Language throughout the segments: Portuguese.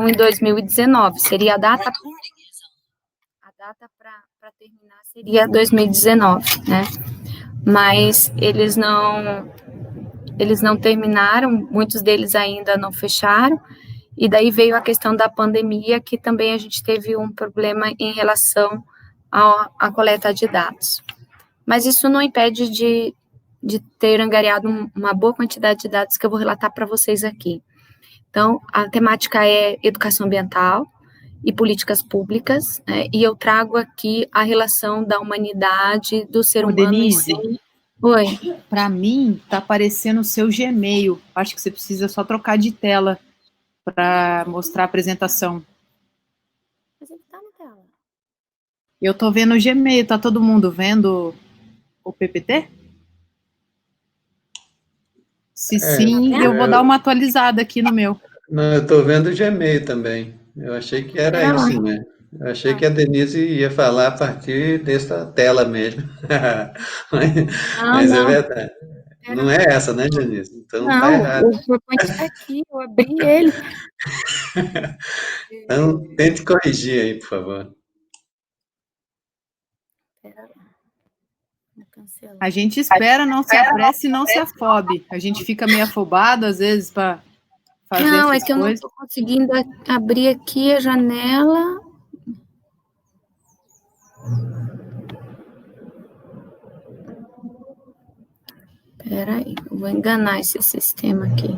em 2019, seria a data para terminar seria 2019, né? Mas eles não terminaram, muitos deles ainda não fecharam, e daí veio a questão da pandemia, que também a gente teve um problema em relação à coleta de dados. Mas isso não impede de ter angariado uma boa quantidade de dados que eu vou relatar para vocês aqui. Então, a temática é educação ambiental e políticas públicas, né? E eu trago aqui a relação da humanidade, do ser humano. Denise, oi. Para mim, tá aparecendo o seu Gmail. Acho que você precisa só trocar de tela para mostrar a apresentação. Mas ele tá na tela. Eu tô vendo o Gmail, tá todo mundo vendo o PPT? Se sim, eu vou dar uma atualizada aqui no meu. Não, eu estou vendo o Gmail também. Eu achei que era isso, né? Eu achei que a Denise ia falar a partir dessa tela mesmo. Mas é verdade. Não é essa, né, Denise? Então tá errado. Não, o PowerPoint está aqui, eu abri ele. Então, tente corrigir aí, por favor. A gente espera, não se apresse e não se afobe. A gente fica meio afobado, às vezes, para fazer essas coisas. Não, é que eu não estou conseguindo abrir aqui a janela. Espera aí, eu vou enganar esse sistema aqui.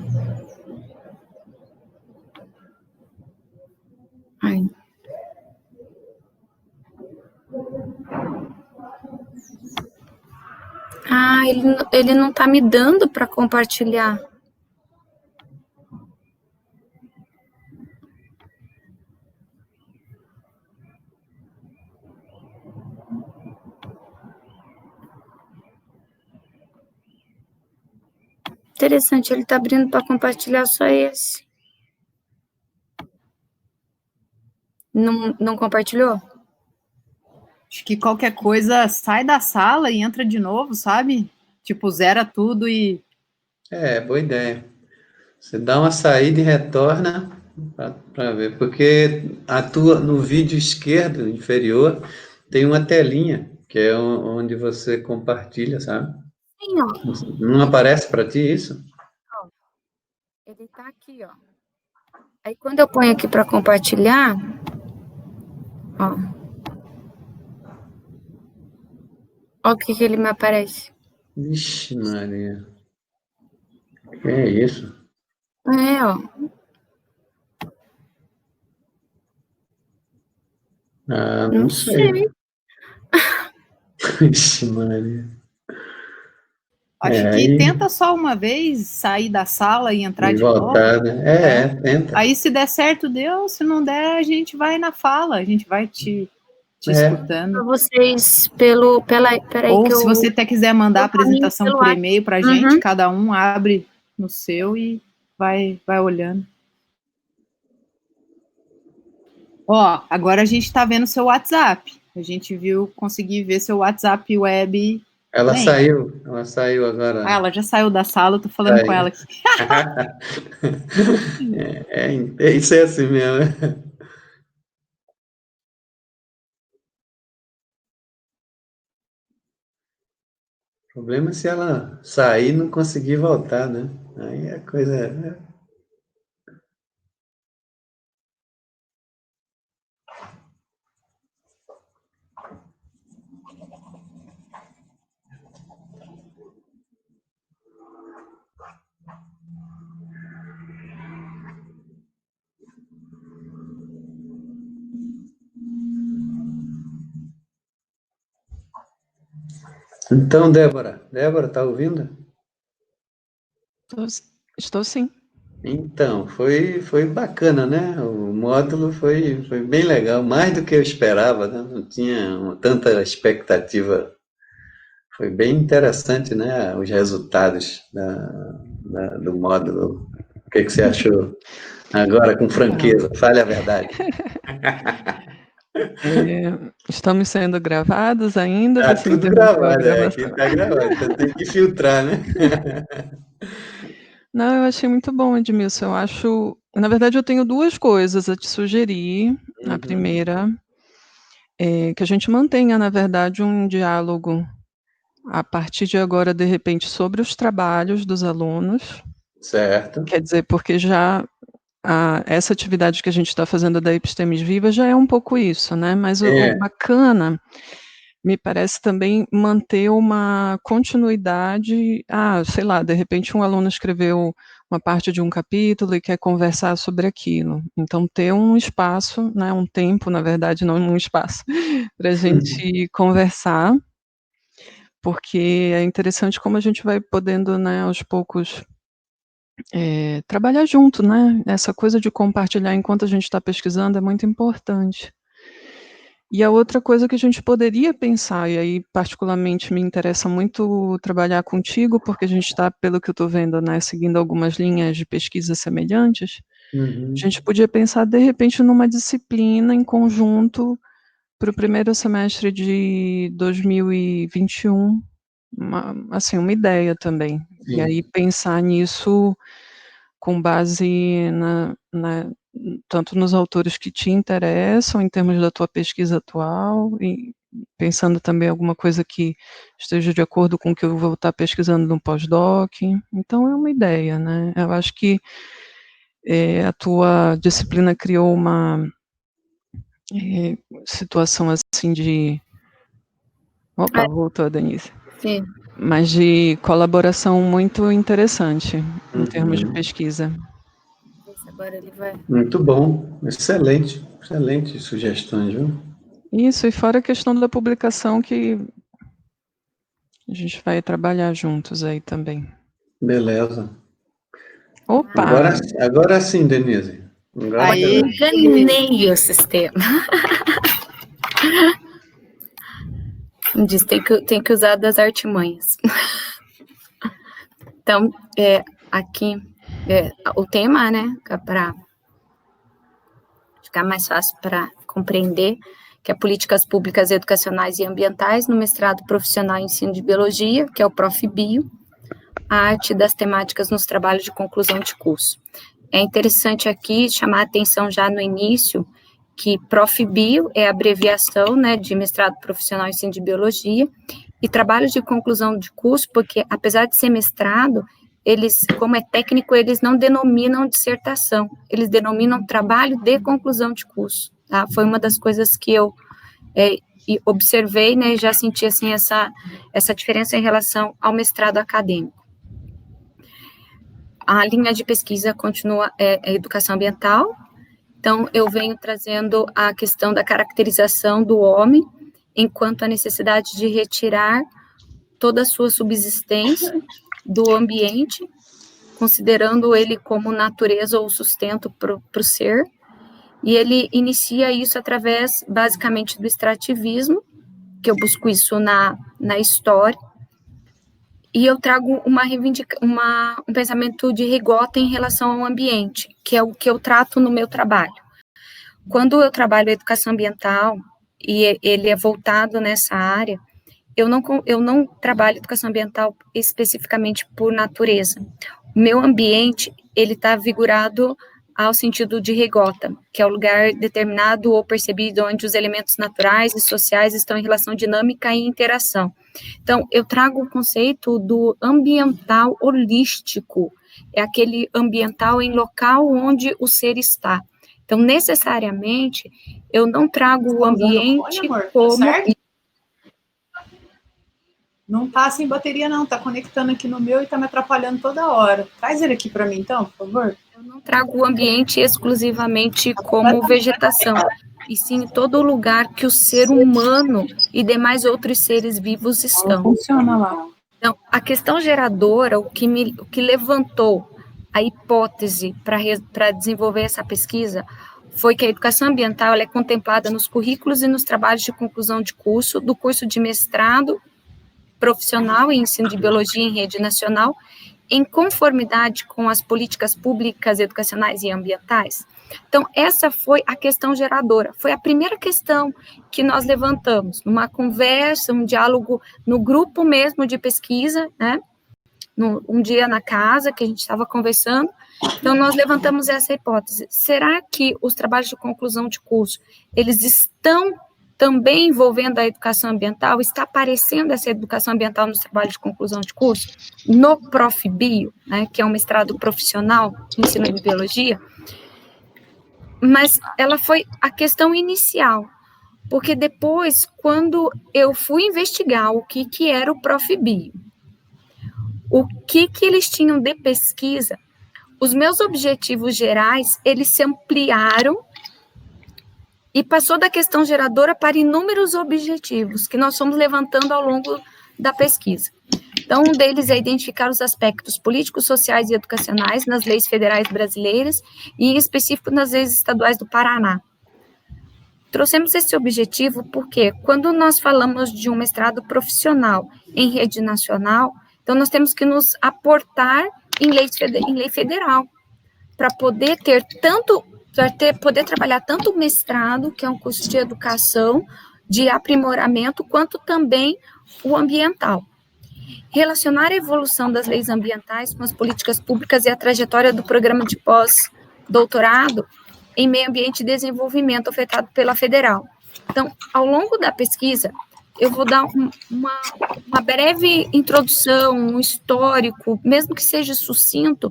Ai. Ah, ele não está me dando para compartilhar. Interessante, ele está abrindo para compartilhar só esse. Não compartilhou? Acho que qualquer coisa sai da sala e entra de novo, sabe? Tipo, zera tudo e... Boa ideia. Você dá uma saída e retorna para ver, porque no vídeo esquerdo inferior tem uma telinha, que é onde você compartilha, sabe? Sim, ó. Não aparece para ti isso? Ó, ele tá aqui, ó. Aí quando eu ponho aqui para compartilhar, ó. Olha o que ele me aparece. Vixe, Maria. Que é isso? Ó. Ah, não sei. Vixe, Maria. Acho que tenta só uma vez sair da sala e entrar de voltar, novo. né? Tenta. Aí se der certo, deu. Se não der, a gente vai na fala. A gente vai te escutando. Para vocês, peraí ou que se você até quiser mandar a apresentação por e-mail para a gente, cada um abre no seu e vai olhando. Ó, agora a gente está vendo seu WhatsApp. A gente consegui ver seu WhatsApp web. Ela saiu agora. Ah, ela já saiu da sala, eu tô falando com ela aqui. Isso é assim mesmo. O problema é se ela sair e não conseguir voltar, né? Aí a coisa... Então, Débora, tá ouvindo? Estou sim. Então, foi bacana, né? O módulo foi bem legal, mais do que eu esperava, né? Não tinha tanta expectativa. Foi bem interessante, né? Os resultados do módulo. O que você achou? Agora, com franqueza, fale a verdade. Estamos sendo gravados ainda? Tá tudo gravado, aqui está gravado, então tem que filtrar, né? Não, eu achei muito bom, Edmilson. Eu acho, na verdade, eu tenho duas coisas a te sugerir. A primeira é que a gente mantenha, na verdade, um diálogo a partir de agora, de repente, sobre os trabalhos dos alunos. Certo. Quer dizer, porque já essa atividade que a gente está fazendo da Epistemes Viva já é um pouco isso, né? Mas o bacana me parece também manter uma continuidade. Sei lá, de repente um aluno escreveu uma parte de um capítulo e quer conversar sobre aquilo. Então, ter um espaço, né, um tempo, na verdade, não um espaço, para a gente conversar, porque é interessante como a gente vai podendo, né, aos poucos, trabalhar junto, né? Essa coisa de compartilhar enquanto a gente está pesquisando é muito importante. E a outra coisa que a gente poderia pensar, e aí particularmente me interessa muito trabalhar contigo, porque a gente está, pelo que eu estou vendo, né, seguindo algumas linhas de pesquisa semelhantes, a gente podia pensar, de repente, numa disciplina em conjunto para o primeiro semestre de 2021, assim, uma ideia também. Sim. E aí pensar nisso com base tanto nos autores que te interessam, em termos da tua pesquisa atual, e pensando também alguma coisa que esteja de acordo com o que eu vou estar pesquisando no pós-doc. Então é uma ideia, né? Eu acho que a tua disciplina criou uma situação assim de... Opa, voltou a Denise. Sim. Mas de colaboração muito interessante em termos de pesquisa. Agora ele vai. Muito bom, excelente sugestões, viu? Isso, e fora a questão da publicação que a gente vai trabalhar juntos aí também. Beleza. Opa! Agora sim, Denise. Agora Enganei o sistema. Diz, tem que usar das artimanhas. Então, aqui, o tema, né, para ficar mais fácil para compreender, que é Políticas Públicas Educacionais e Ambientais no mestrado profissional em ensino de biologia, que é o Prof.Bio, a arte das temáticas nos trabalhos de conclusão de curso. É interessante aqui chamar a atenção já no início que Prof.Bio é a abreviação, né, de mestrado profissional em ensino de biologia, e trabalhos de conclusão de curso, porque apesar de ser mestrado, eles, como é técnico, eles não denominam dissertação, eles denominam trabalho de conclusão de curso, tá? Foi uma das coisas que eu observei, né, e já senti, assim, essa diferença em relação ao mestrado acadêmico. A linha de pesquisa continua a educação ambiental, então eu venho trazendo a questão da caracterização do homem, enquanto a necessidade de retirar toda a sua subsistência do ambiente, considerando ele como natureza ou sustento para o ser, e ele inicia isso através, basicamente, do extrativismo, que eu busco isso na história, e eu trago um pensamento de rigota em relação ao ambiente, que é o que eu trato no meu trabalho. Quando eu trabalho educação ambiental, e ele é voltado nessa área, eu não trabalho educação ambiental especificamente por natureza. O meu ambiente, ele está vigorado ao sentido de rigota, que é o lugar determinado ou percebido onde os elementos naturais e sociais estão em relação dinâmica e interação. Então, eu trago o conceito do ambiental holístico, é aquele ambiental em local onde o ser está. Então, necessariamente, eu não trago o ambiente como... Não tá sem bateria, não. Tá conectando aqui no meu e tá me atrapalhando toda hora. Traz ele aqui para mim, então, por favor. Eu não trago o ambiente exclusivamente como vegetação, e sim todo lugar que o ser humano e demais outros seres vivos estão. Não funciona lá. Então, a questão geradora, o que levantou a hipótese para desenvolver essa pesquisa foi que a educação ambiental ela é contemplada nos currículos e nos trabalhos de conclusão de curso, do curso de mestrado profissional em ensino de biologia em rede nacional, em conformidade com as políticas públicas educacionais e ambientais. Então, essa foi a questão geradora, foi a primeira questão que nós levantamos, numa conversa, um diálogo no grupo mesmo de pesquisa, né, um dia na casa, que a gente estava conversando, então nós levantamos essa hipótese. Será que os trabalhos de conclusão de curso, eles estão também envolvendo a educação ambiental? Está aparecendo essa educação ambiental nos trabalhos de conclusão de curso? No Profibio, né, que é um mestrado profissional em ensino de biologia, mas ela foi a questão inicial, porque depois, quando eu fui investigar o que era o Profibio, o que eles tinham de pesquisa, os meus objetivos gerais, eles se ampliaram e passou da questão geradora para inúmeros objetivos que nós fomos levantando ao longo da pesquisa. Então, um deles é identificar os aspectos políticos, sociais e educacionais nas leis federais brasileiras e, em específico, nas leis estaduais do Paraná. Trouxemos esse objetivo porque, quando nós falamos de um mestrado profissional em rede nacional, então nós temos que nos aportar em lei federal, para poder ter tanto, poder trabalhar tanto o mestrado, que é um curso de educação, de aprimoramento, quanto também o ambiental. Relacionar a evolução das leis ambientais com as políticas públicas e a trajetória do programa de pós-doutorado em meio ambiente e desenvolvimento ofertado pela Federal. Então, ao longo da pesquisa, eu vou dar uma breve introdução, um histórico, mesmo que seja sucinto,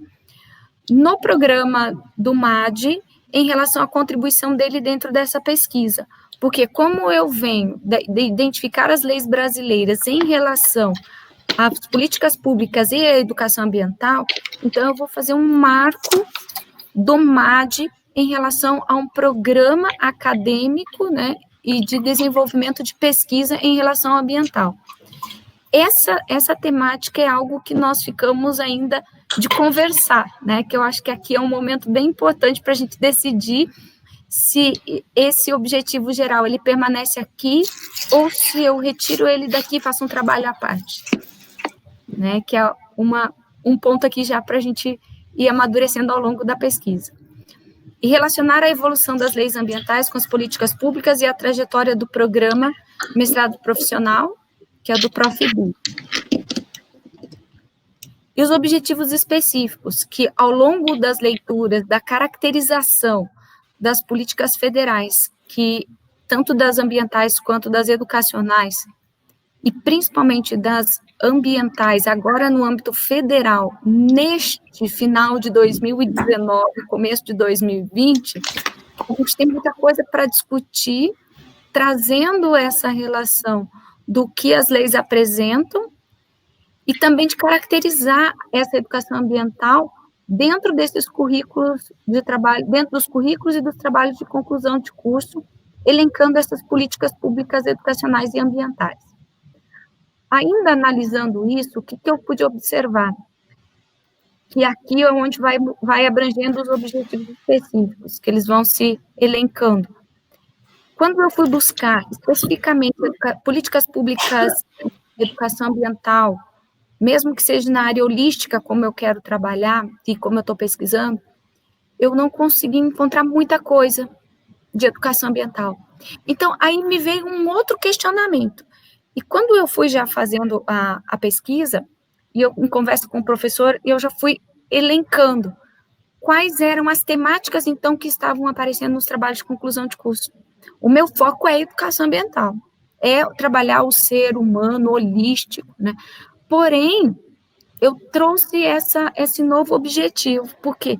no programa do MAD, em relação à contribuição dele dentro dessa pesquisa. Porque como eu venho de identificar as leis brasileiras em relação às políticas públicas e à educação ambiental, então eu vou fazer um marco do MAD em relação a um programa acadêmico, né, e de desenvolvimento de pesquisa em relação ao ambiental. Essa temática é algo que nós ficamos ainda de conversar, né, que eu acho que aqui é um momento bem importante para a gente decidir se esse objetivo geral, ele permanece aqui, ou se eu retiro ele daqui e faço um trabalho à parte, né, que é um ponto aqui já para a gente ir amadurecendo ao longo da pesquisa. E relacionar a evolução das leis ambientais com as políticas públicas e a trajetória do programa mestrado profissional, que é do Profibio. E os objetivos específicos, que ao longo das leituras, da caracterização das políticas federais, que tanto das ambientais quanto das educacionais, e principalmente das ambientais, agora no âmbito federal, neste final de 2019, começo de 2020, a gente tem muita coisa para discutir, trazendo essa relação do que as leis apresentam e também de caracterizar essa educação ambiental dentro desses currículos de trabalho, dentro dos currículos e dos trabalhos de conclusão de curso, elencando essas políticas públicas educacionais e ambientais. Ainda analisando isso, o que eu pude observar? Que aqui é onde vai abrangendo os objetivos específicos, que eles vão se elencando. Quando eu fui buscar especificamente políticas públicas de educação ambiental, mesmo que seja na área holística, como eu quero trabalhar e como eu estou pesquisando, eu não consegui encontrar muita coisa de educação ambiental. Então, aí me veio um outro questionamento. E quando eu fui já fazendo a pesquisa, e eu em conversa com o professor, eu já fui elencando quais eram as temáticas, então, que estavam aparecendo nos trabalhos de conclusão de curso. O meu foco é a educação ambiental, é trabalhar o ser humano holístico, né? Porém, eu trouxe esse novo objetivo, porque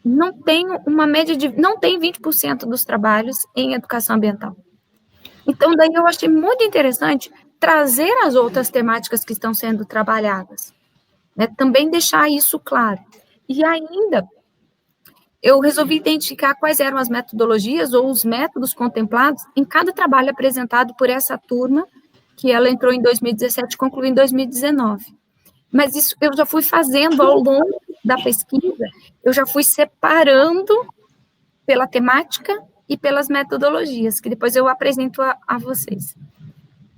não tem uma média não tem 20% dos trabalhos em educação ambiental. Então, daí eu achei muito interessante trazer as outras temáticas que estão sendo trabalhadas, né? Também deixar isso claro. E ainda, eu resolvi identificar quais eram as metodologias ou os métodos contemplados em cada trabalho apresentado por essa turma, que ela entrou em 2017 e concluiu em 2019. Mas isso eu já fui fazendo ao longo da pesquisa, eu já fui separando pela temática e pelas metodologias, que depois eu apresento a vocês.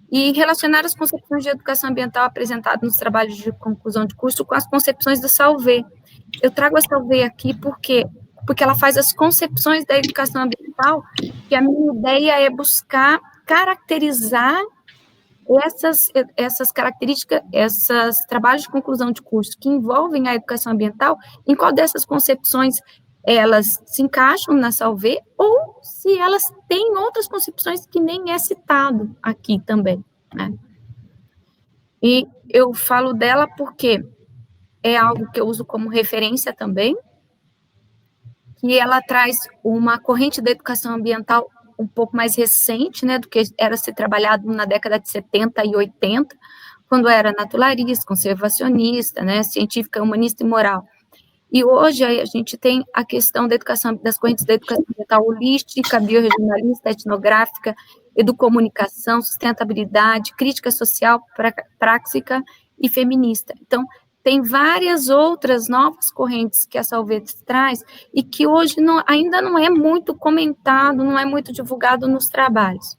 E relacionar as concepções de educação ambiental apresentadas nos trabalhos de conclusão de curso com as concepções do Salvé. Eu trago a Salvé aqui porque ela faz as concepções da educação ambiental, e a minha ideia é buscar caracterizar essas características, esses trabalhos de conclusão de curso que envolvem a educação ambiental, em qual dessas concepções elas se encaixam na Salvé, ou se elas têm outras concepções que nem é citado aqui também, né? E eu falo dela porque é algo que eu uso como referência também, que ela traz uma corrente da educação ambiental um pouco mais recente, né, do que era ser trabalhado na década de 70 e 80, quando era naturalista, conservacionista, né, científica, humanista e moral. E hoje a gente tem a questão da educação, das correntes da educação ambiental holística, biorregionalista, etnográfica, educomunicação, sustentabilidade, crítica social, prática e feminista. Então, tem várias outras novas correntes que a Salvé traz e que hoje ainda não é muito comentado, não é muito divulgado nos trabalhos.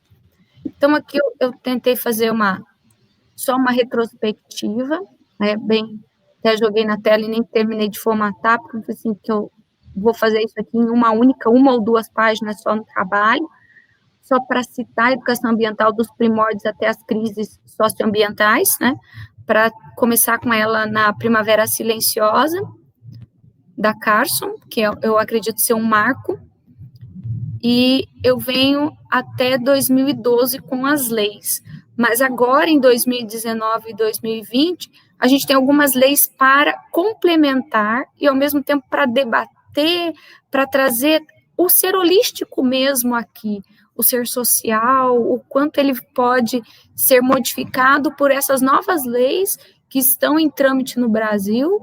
Então, aqui eu tentei fazer só uma retrospectiva, né, até joguei na tela e nem terminei de formatar, porque assim, que eu vou fazer isso aqui em uma ou duas páginas só no trabalho, só para citar a educação ambiental dos primórdios até as crises socioambientais, né, para começar com ela na Primavera Silenciosa, da Carson, que eu acredito ser um marco, e eu venho até 2012 com as leis. Mas agora, em 2019 e 2020, a gente tem algumas leis para complementar e, ao mesmo tempo, para debater, para trazer o ser holístico mesmo aqui, o ser social, o quanto ele pode ser modificado por essas novas leis que estão em trâmite no Brasil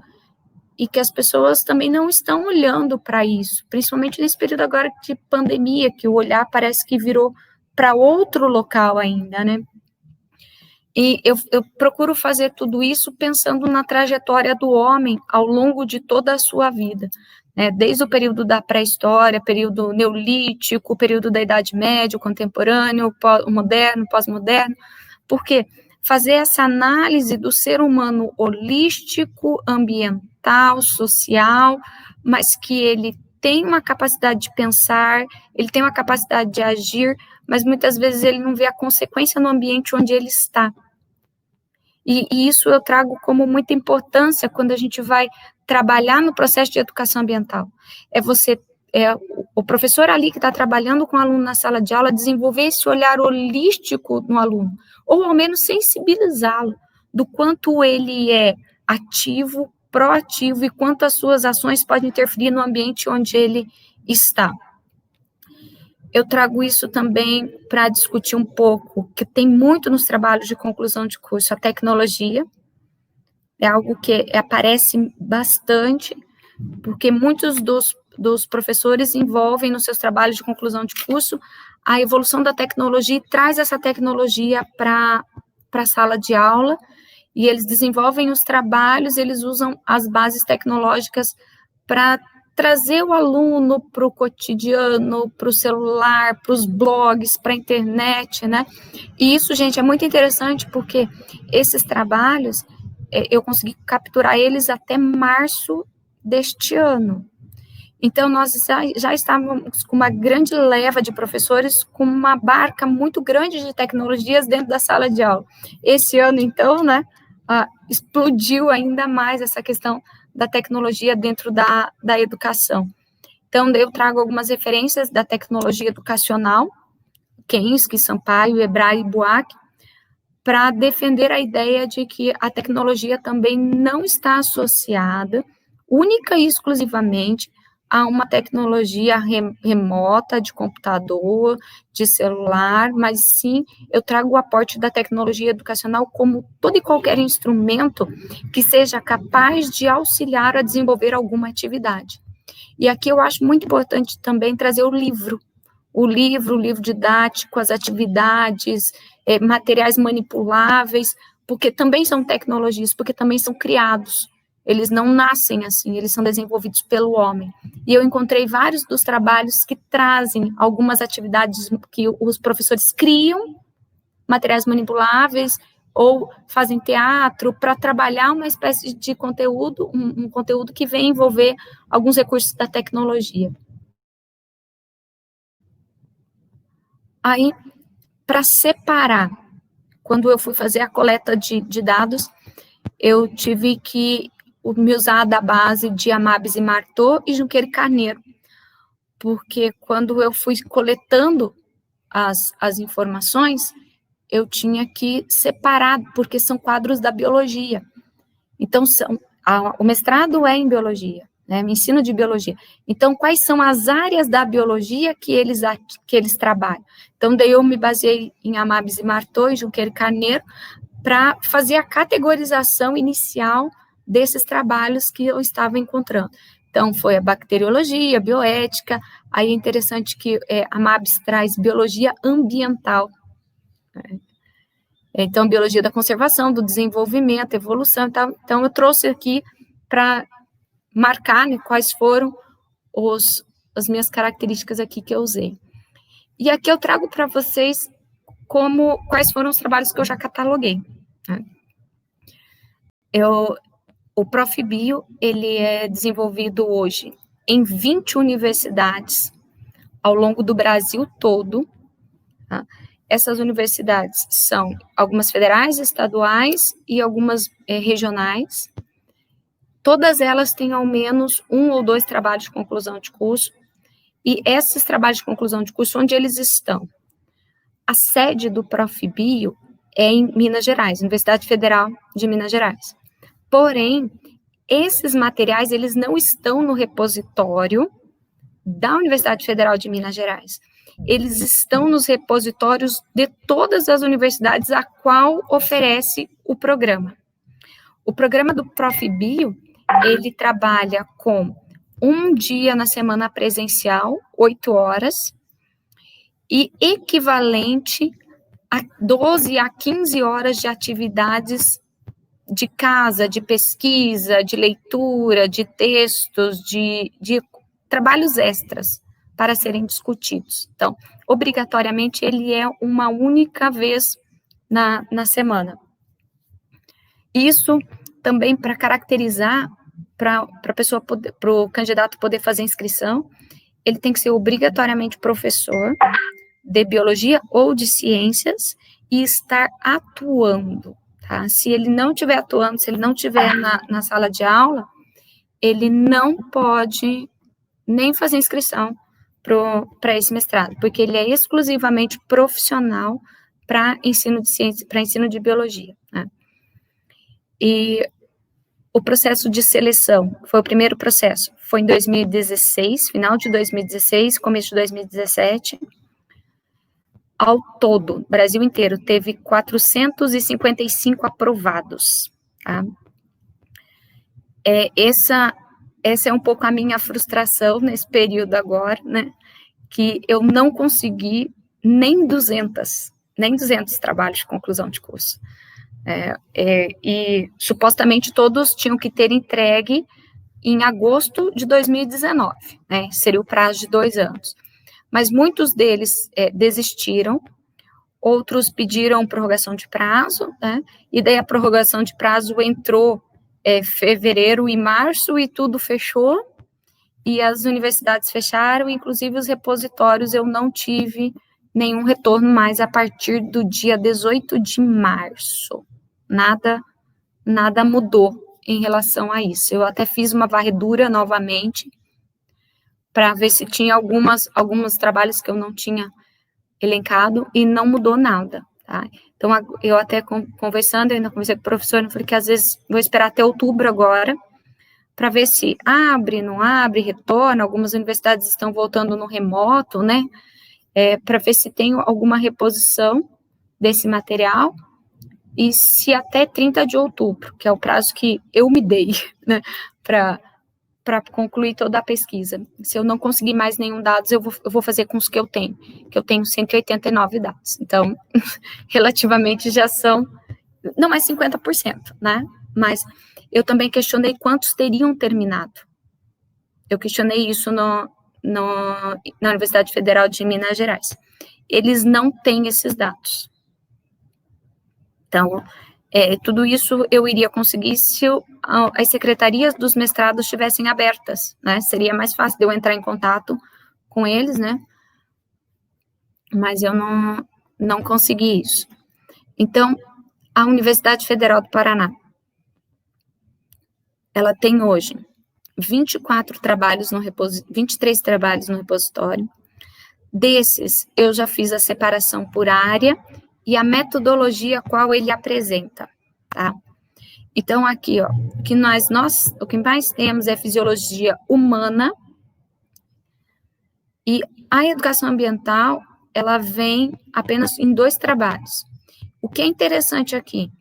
e que as pessoas também não estão olhando para isso, principalmente nesse período agora de pandemia, que o olhar parece que virou para outro local ainda, né? E eu procuro fazer tudo isso pensando na trajetória do homem ao longo de toda a sua vida, né? Desde o período da pré-história, período neolítico, período da Idade Média, o contemporâneo, o moderno, pós-moderno, porque fazer essa análise do ser humano holístico, ambiental, social, mas que ele tem uma capacidade de pensar, ele tem uma capacidade de agir, mas muitas vezes ele não vê a consequência no ambiente onde ele está. E isso eu trago como muita importância quando a gente vai trabalhar no processo de educação ambiental. O professor ali que está trabalhando com o aluno na sala de aula, desenvolver esse olhar holístico no aluno, ou ao menos sensibilizá-lo do quanto ele é ativo, proativo e quanto as suas ações podem interferir no ambiente onde ele está. Eu trago isso também para discutir um pouco, que tem muito nos trabalhos de conclusão de curso, a tecnologia. É algo que aparece bastante, porque muitos dos professores envolvem nos seus trabalhos de conclusão de curso a evolução da tecnologia e traz essa tecnologia para a sala de aula, e eles desenvolvem os trabalhos, eles usam as bases tecnológicas para trazer o aluno para o cotidiano, para o celular, para os blogs, para a internet, né? E isso, gente, é muito interessante, porque esses trabalhos, eu consegui capturar eles até março deste ano. Então, nós já estávamos com uma grande leva de professores, com uma barca muito grande de tecnologias dentro da sala de aula. Esse ano, então, né, explodiu ainda mais essa questão da tecnologia dentro da educação. Então, eu trago algumas referências da tecnologia educacional, Kensky, Sampaio, Ebrard e Buarque, para defender a ideia de que a tecnologia também não está associada única e exclusivamente a uma tecnologia remota, de computador, de celular, mas sim, eu trago o aporte da tecnologia educacional como todo e qualquer instrumento que seja capaz de auxiliar a desenvolver alguma atividade. E aqui eu acho muito importante também trazer o livro didático, as atividades, materiais manipuláveis, porque também são tecnologias, porque também são criados. Eles não nascem assim, eles são desenvolvidos pelo homem. E eu encontrei vários dos trabalhos que trazem algumas atividades que os professores criam, materiais manipuláveis, ou fazem teatro, para trabalhar uma espécie de conteúdo, um conteúdo que vem envolver alguns recursos da tecnologia. Aí, para separar quando eu fui fazer a coleta de dados, eu tive que me usar da base de Amabis e Marteau e Junqueira e Carneiro, porque quando eu fui coletando as informações, eu tinha que separar, porque são quadros da biologia. Então, o mestrado é em biologia, né, ensino de biologia. Então, quais são as áreas da biologia que eles trabalham? Então, daí eu me baseei em Amabis e Marteau e Junqueira e Carneiro para fazer a categorização inicial desses trabalhos que eu estava encontrando. Então, foi a bacteriologia, a bioética, aí é interessante que a Amabis traz biologia ambiental, né? Então, biologia da conservação, do desenvolvimento, evolução e tal. Então, eu trouxe aqui para marcar, né, quais foram as minhas características aqui que eu usei. E aqui eu trago para vocês quais foram os trabalhos que eu já cataloguei, né? O ProfBio, ele é desenvolvido hoje em 20 universidades ao longo do Brasil todo, tá? Essas universidades são algumas federais, estaduais e algumas regionais. Todas elas têm ao menos 1 ou 2 trabalhos de conclusão de curso. E esses trabalhos de conclusão de curso, onde eles estão? A sede do ProfBio é em Minas Gerais, Universidade Federal de Minas Gerais. Porém, esses materiais, eles não estão no repositório da Universidade Federal de Minas Gerais. Eles estão nos repositórios de todas as universidades a qual oferece o programa. O programa do ProfBio, ele trabalha com 1 dia na semana presencial, 8 horas, e equivalente a 12 a 15 horas de atividades de casa, de pesquisa, de leitura, de textos, de trabalhos extras para serem discutidos. Então, obrigatoriamente, ele é uma única vez na semana. Isso também para caracterizar, para o candidato poder fazer inscrição, ele tem que ser obrigatoriamente professor de biologia ou de ciências e estar atuando, tá? Se ele não estiver atuando, se ele não estiver na sala de aula, ele não pode nem fazer inscrição para esse mestrado, porque ele é exclusivamente profissional para ensino de ciência, para ensino de biologia, né? E o processo de seleção, foi o primeiro processo, foi em 2016, final de 2016, começo de 2017. Ao todo, Brasil inteiro, teve 455 aprovados, tá? Essa é um pouco a minha frustração nesse período agora, né? Que eu não consegui nem 200 trabalhos de conclusão de curso. E supostamente todos tinham que ter entregue em agosto de 2019, né? Seria o prazo de 2 anos. Mas muitos deles desistiram, outros pediram prorrogação de prazo, né? E daí a prorrogação de prazo entrou fevereiro e março e tudo fechou, e as universidades fecharam, inclusive os repositórios eu não tive nenhum retorno mais a partir do dia 18 de março. Nada mudou em relação a isso. Eu até fiz uma varredura novamente para ver se tinha alguns trabalhos que eu não tinha elencado e não mudou nada, tá? Então, eu até conversando, eu ainda conversei com o professor, eu falei que às vezes vou esperar até outubro agora para ver se abre, não abre, retorna. Algumas universidades estão voltando no remoto, né? Para ver se tem alguma reposição desse material. E se até 30 de outubro, que é o prazo que eu me dei, né, para concluir toda a pesquisa. Se eu não conseguir mais nenhum dados, eu vou fazer com os que eu tenho 189 dados. Então, relativamente já são, não é 50%, né? Mas eu também questionei quantos teriam terminado. Eu questionei isso na Universidade Federal de Minas Gerais. Eles não têm esses dados. Então, tudo isso eu iria conseguir se as secretarias dos mestrados estivessem abertas, né? Seria mais fácil de eu entrar em contato com eles, né? Mas eu não consegui isso. Então, a Universidade Federal do Paraná, ela tem hoje 23 trabalhos no repositório. Desses, eu já fiz a separação por área e a metodologia qual ele apresenta, tá? Então, aqui, ó, o que mais temos é fisiologia humana, e a educação ambiental, ela vem apenas em 2 trabalhos. O que é interessante aqui,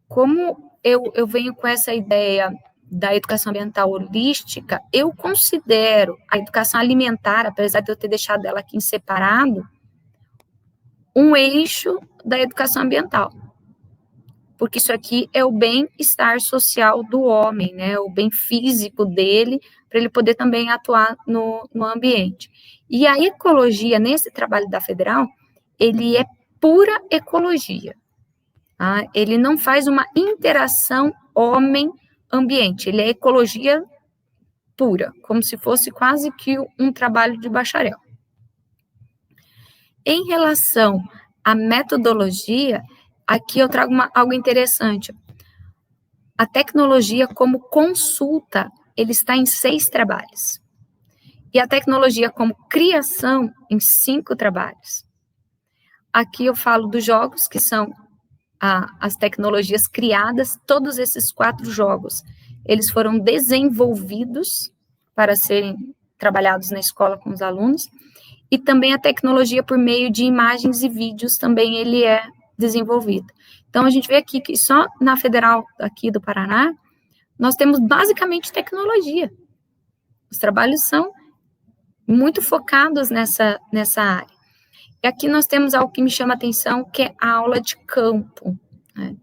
como eu venho com essa ideia da educação ambiental holística, eu considero a educação alimentar, apesar de eu ter deixado ela aqui em separado, um eixo da educação ambiental. Porque isso aqui é o bem-estar social do homem, né, o bem físico dele, para ele poder também atuar no ambiente. E a ecologia, nesse trabalho da Federal, ele é pura ecologia. Tá? Ele não faz uma interação homem-ambiente, ele é ecologia pura, como se fosse quase que um trabalho de bacharel. Em relação à metodologia, aqui eu trago algo interessante. A tecnologia como consulta, ele está em 6 trabalhos. E a tecnologia como criação, em 5 trabalhos. Aqui eu falo dos jogos, que são as tecnologias criadas, todos esses 4 jogos, eles foram desenvolvidos para serem trabalhados na escola com os alunos, e também a tecnologia por meio de imagens e vídeos também ele é desenvolvido. Então, a gente vê aqui que só na Federal aqui do Paraná, nós temos basicamente tecnologia. Os trabalhos são muito focados nessa área. E aqui nós temos algo que me chama a atenção, que é a aula de campo, né?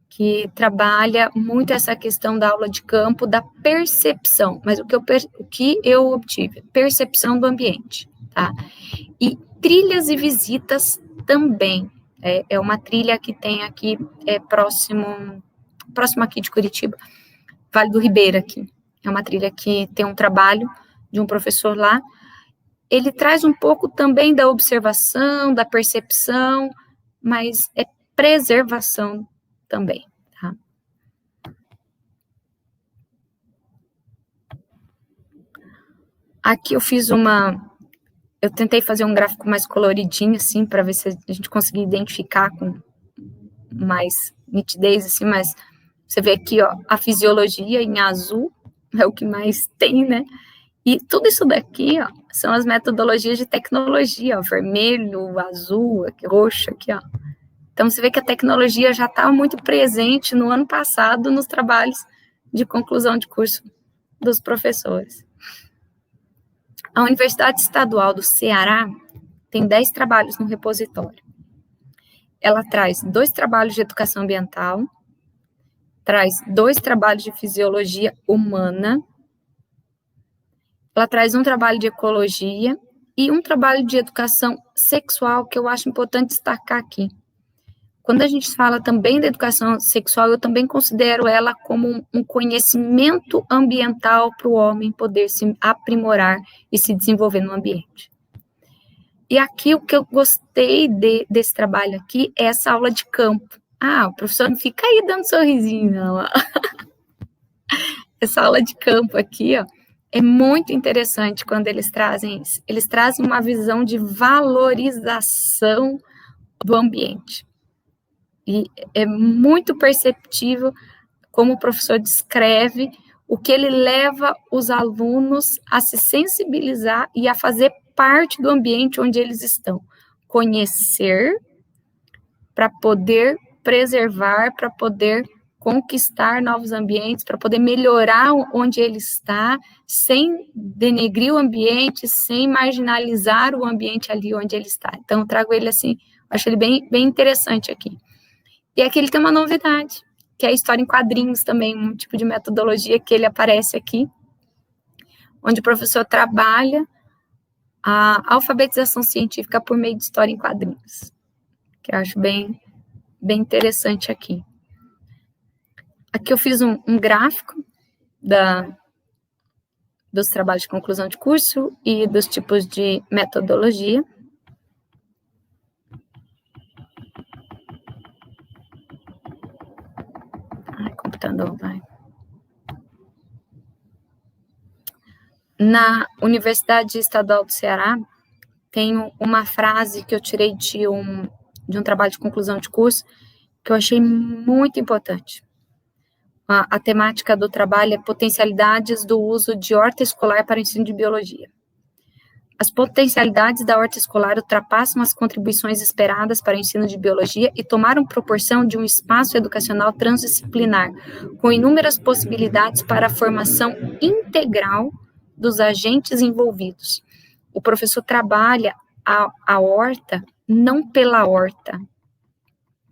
Que trabalha muito essa questão da aula de campo, da percepção, mas o que eu obtive? Percepção do ambiente, tá? E trilhas e visitas também. É uma trilha que tem aqui, próximo aqui de Curitiba, Vale do Ribeira aqui. É uma trilha que tem um trabalho de um professor lá. Ele traz um pouco também da observação, da percepção, mas é preservação também, tá? Aqui eu tentei fazer um gráfico mais coloridinho, assim, para ver se a gente conseguir identificar com mais nitidez, assim, mas você vê aqui, ó, a fisiologia em azul, é o que mais tem, né? E tudo isso daqui, ó, são as metodologias de tecnologia, ó, vermelho, azul, aqui, roxo, aqui, ó. Então, você vê que a tecnologia já estava muito presente no ano passado nos trabalhos de conclusão de curso dos professores. A Universidade Estadual do Ceará tem 10 trabalhos no repositório. Ela traz 2 trabalhos de educação ambiental, traz 2 trabalhos de fisiologia humana, ela traz um trabalho de ecologia e um trabalho de educação sexual, que eu acho importante destacar aqui. Quando a gente fala também da educação sexual, eu também considero ela como um conhecimento ambiental para o homem poder se aprimorar e se desenvolver no ambiente. E aqui o que eu gostei desse trabalho aqui é essa aula de campo. O professor não fica aí dando sorrisinho, não. Essa aula de campo aqui, ó, é muito interessante quando eles trazem isso. Eles trazem uma visão de valorização do ambiente. E é muito perceptível como o professor descreve o que ele leva os alunos a se sensibilizar e a fazer parte do ambiente onde eles estão. Conhecer para poder preservar, para poder conquistar novos ambientes, para poder melhorar onde ele está, sem denegrir o ambiente, sem marginalizar o ambiente ali onde ele está. Então, eu trago ele assim, acho ele bem interessante aqui. E aqui ele tem uma novidade, que é a história em quadrinhos também, um tipo de metodologia que ele aparece aqui, onde o professor trabalha a alfabetização científica por meio de história em quadrinhos, que eu acho bem interessante aqui. Aqui eu fiz um gráfico dos trabalhos de conclusão de curso e dos tipos de metodologia. Mandou, vai. Na Universidade Estadual do Ceará, tem uma frase que eu tirei de um trabalho de conclusão de curso, que eu achei muito importante. A temática do trabalho é potencialidades do uso de horta escolar para o ensino de biologia. As potencialidades da horta escolar ultrapassam as contribuições esperadas para o ensino de biologia e tomaram proporção de um espaço educacional transdisciplinar, com inúmeras possibilidades para a formação integral dos agentes envolvidos. O professor trabalha a horta não pela horta,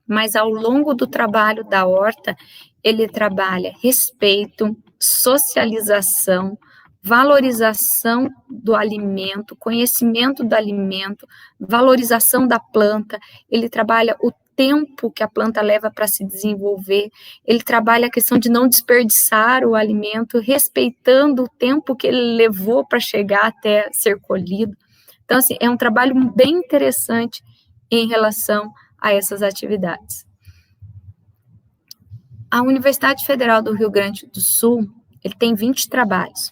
mas ao longo do trabalho da horta, ele trabalha respeito, socialização, valorização do alimento, conhecimento do alimento, valorização da planta, ele trabalha o tempo que a planta leva para se desenvolver, ele trabalha a questão de não desperdiçar o alimento, respeitando o tempo que ele levou para chegar até ser colhido. Então, assim, é um trabalho bem interessante em relação a essas atividades. A Universidade Federal do Rio Grande do Sul, ele tem 20 trabalhos.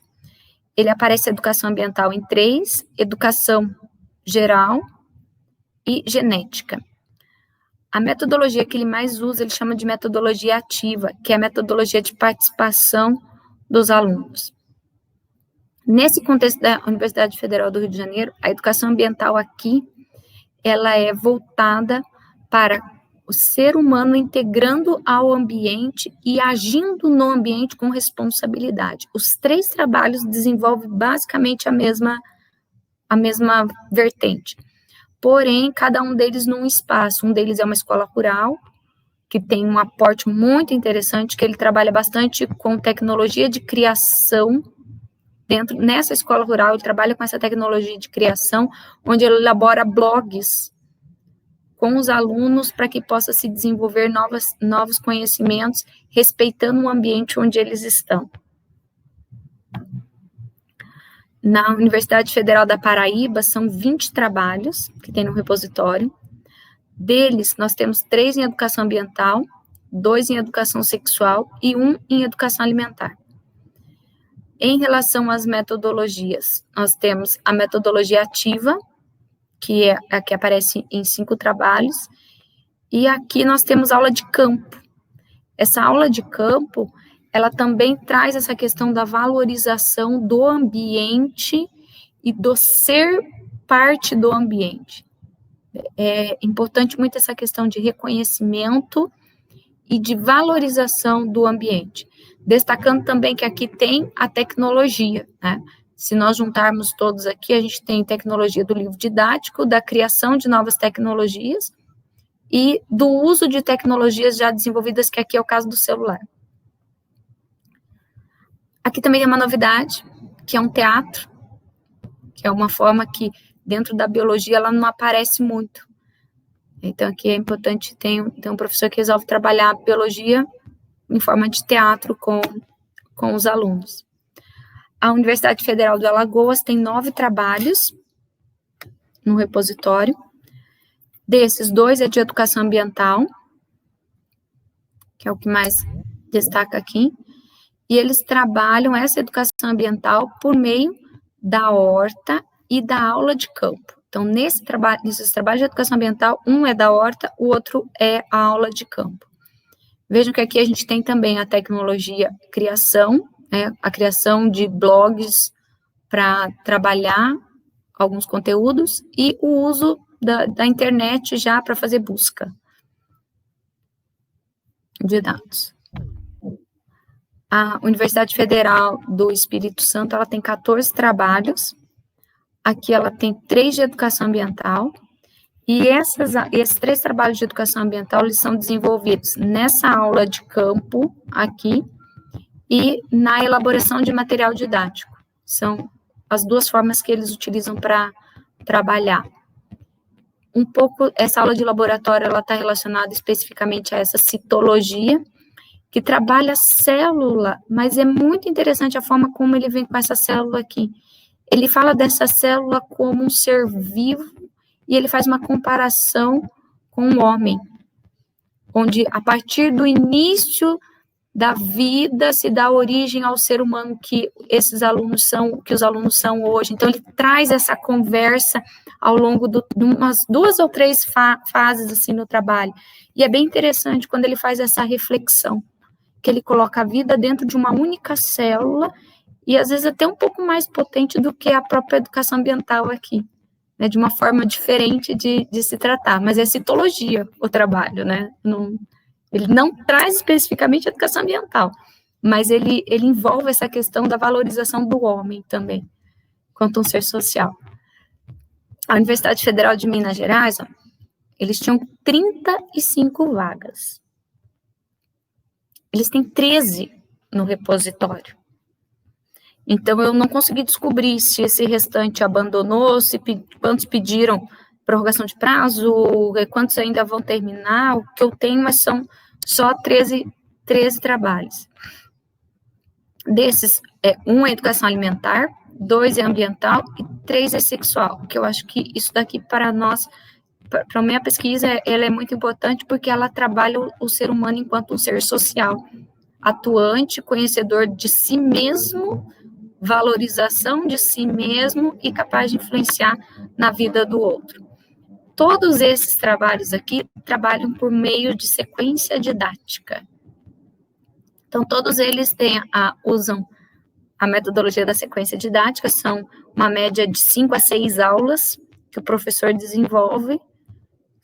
Ele aparece educação ambiental em 3, educação geral e genética. A metodologia que ele mais usa, ele chama de metodologia ativa, que é a metodologia de participação dos alunos. Nesse contexto da Universidade Federal do Rio de Janeiro, a educação ambiental aqui, ela é voltada para o ser humano integrando ao ambiente e agindo no ambiente com responsabilidade. Os 3 trabalhos desenvolvem basicamente a mesma vertente. Porém, cada um deles num espaço. Um deles é uma escola rural, que tem um aporte muito interessante, que ele trabalha bastante com tecnologia de criação. Nessa escola rural, ele trabalha com essa tecnologia de criação, onde ele elabora blogs com os alunos para que possa se desenvolver novos conhecimentos, respeitando o ambiente onde eles estão. Na Universidade Federal da Paraíba, são 20 trabalhos que tem no repositório. Deles, nós temos 3 em educação ambiental, 2 em educação sexual e 1 em educação alimentar. Em relação às metodologias, nós temos a metodologia ativa, que é a que aparece em 5 trabalhos, e aqui nós temos aula de campo. Essa aula de campo, ela também traz essa questão da valorização do ambiente e do ser parte do ambiente. É importante muito essa questão de reconhecimento e de valorização do ambiente. Destacando também que aqui tem a tecnologia, né? Se nós juntarmos todos aqui, a gente tem tecnologia do livro didático, da criação de novas tecnologias e do uso de tecnologias já desenvolvidas, que aqui é o caso do celular. Aqui também tem uma novidade, que é um teatro, que é uma forma que, dentro da biologia, ela não aparece muito. Então, aqui é importante, tem um professor que resolve trabalhar a biologia em forma de teatro com os alunos. A Universidade Federal do Alagoas tem 9 trabalhos no repositório. Desses, 2 é de educação ambiental, que é o que mais destaca aqui. E eles trabalham essa educação ambiental por meio da horta e da aula de campo. Então, nesses trabalhos de educação ambiental, um é da horta, o outro é a aula de campo. Vejam que aqui a gente tem também a tecnologia criação, né, a criação de blogs para trabalhar alguns conteúdos e o uso da internet já para fazer busca de dados. A Universidade Federal do Espírito Santo, ela tem 14 trabalhos. Aqui ela tem 3 de educação ambiental. E esses 3 trabalhos de educação ambiental, eles são desenvolvidos nessa aula de campo, aqui, e na elaboração de material didático. São as 2 formas que eles utilizam para trabalhar. Um pouco, essa aula de laboratório, ela está relacionada especificamente a essa citologia, que trabalha célula, mas é muito interessante a forma como ele vem com essa célula aqui. Ele fala dessa célula como um ser vivo, e ele faz uma comparação com o homem, onde a partir do início da vida, se dá origem ao ser humano que esses alunos são, que os alunos são hoje. Então, ele traz essa conversa ao longo de umas 2 ou 3 fases, assim, no trabalho. E é bem interessante quando ele faz essa reflexão, que ele coloca a vida dentro de uma única célula, e às vezes até um pouco mais potente do que a própria educação ambiental aqui, né, de uma forma diferente de se tratar, mas é citologia o trabalho, né, ele não traz especificamente a educação ambiental, mas ele envolve essa questão da valorização do homem também, quanto um ser social. A Universidade Federal de Minas Gerais, ó, eles tinham 35 vagas. Eles têm 13 no repositório. Então, eu não consegui descobrir se esse restante abandonou, quantos pediram prorrogação de prazo, quantos ainda vão terminar. O que eu tenho, mas são só 13 trabalhos. Desses, 1 é educação alimentar, 2 é ambiental e 3 é sexual, que eu acho que isso daqui para nós, para a minha pesquisa, ela é muito importante porque ela trabalha o ser humano enquanto um ser social, atuante, conhecedor de si mesmo, valorização de si mesmo e capaz de influenciar na vida do outro. Todos esses trabalhos aqui trabalham por meio de sequência didática. Então, todos eles usam a metodologia da sequência didática, são uma média de 5 a 6 aulas que o professor desenvolve,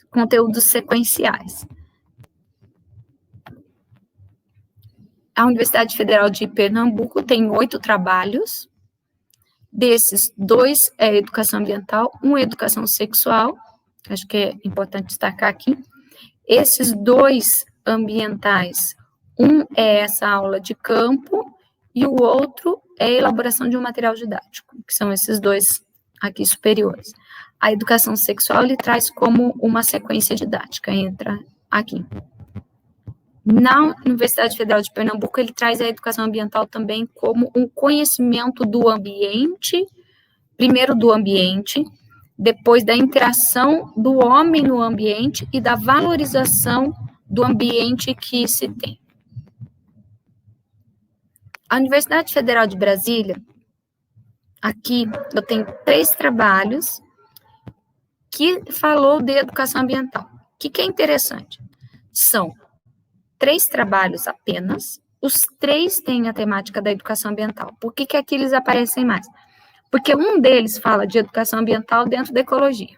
conteúdos sequenciais. A Universidade Federal de Pernambuco tem 8 trabalhos, desses 2 é educação ambiental, 1 é educação sexual, acho que é importante destacar aqui. Esses 2 ambientais, 1 é essa aula de campo e o outro é a elaboração de um material didático, que são esses 2 aqui superiores. A educação sexual ele traz como uma sequência didática, entra aqui. Na Universidade Federal de Pernambuco, ele traz a educação ambiental também como um conhecimento do ambiente, primeiro do ambiente, depois da interação do homem no ambiente e da valorização do ambiente que se tem. A Universidade Federal de Brasília, aqui eu tenho 3 trabalhos que falou de educação ambiental. O que é interessante? São 3 trabalhos apenas, os 3 têm a temática da educação ambiental. Por que aqui eles aparecem mais? Porque um deles fala de educação ambiental dentro da ecologia.